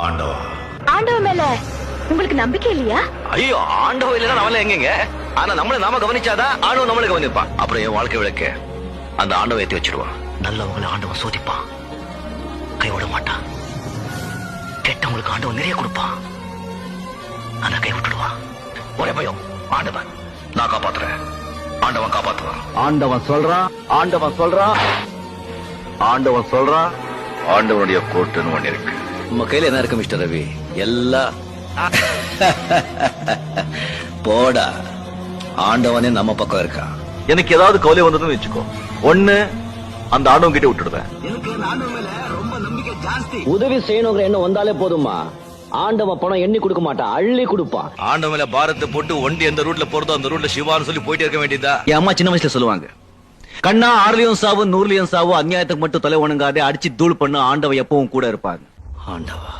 ஆண்டவா. ஆண்டவ மேல உங்களுக்கு நம்பிக்கை இல்லையா? ஐயோ, ஆண்டவ இல்லைன்னா நம்மள எங்கங்க? ஆனா நம்மள நாம கவனிச்சாதான் ஆண்டவன் நம்மள கவனிப்பான். அப்புறம் என் வாழ்க்கை விளக்க அந்த ஆண்டவன் ஏத்தி வச்சிருவான். நல்லவங்களை ஆண்டவன் சோதிப்பான், கைவிட மாட்டான். கெட்டவங்களுக்கு ஆண்டவன் நிறைய கொடுப்பான், ஆனா கை விட்டுடுவான். ஒரே பயம், ஆண்டவன் நான் காப்பாத்துறேன், ஆண்டவன் காப்பாத்துவான். ஆண்டவன் சொல்றான், ஆண்டவன் சொல்றான், ஆண்டவன் சொல்றான். ஆண்டவனுடைய கோர்ட்டுன்னு ஒண்ணு இருக்கு. உங்க கையில என்ன இருக்கு மிஸ்டர் ரவி? எல்லாம் போடா, ஆண்டவனே நம்ம பக்கம் இருக்கான். எனக்கு ஏதாவது கவலை வந்ததுன்னு வச்சுக்கோ, ஒண்ணு அந்த ஆண்டவன் கிட்ட விட்டுடுவேன். எனக்கு ஆண்டவன் மேல ரொம்ப நம்பிக்கை ஜாஸ்தி. உதவி செய்யணுங்கிற எண்ணம் வந்தாலே போதுமா, ஆண்டவன் பணம் எண்ணி கொடுக்க மாட்டான், அள்ளி கொடுப்பான். ஆண்டவன் மேல பாரத்தை போட்டு ஒண்டி எந்த ரூட்ல போறதோ அந்த ரூட்ல சிவான்னு சொல்லி போயிட்டே இருக்க வேண்டியதா. என் அம்மா சின்ன வயசுல சொல்லுவாங்க, கண்ணா 6லயும் சாவு 100லயும் சாவு, அநியாயத்துக்கு மட்டும் தொலை வணங்காதே, அடிச்சு தூள் பண்ணு, ஆண்டவன் எப்பவும் கூட இருப்பாங்க. ஆண்டவா.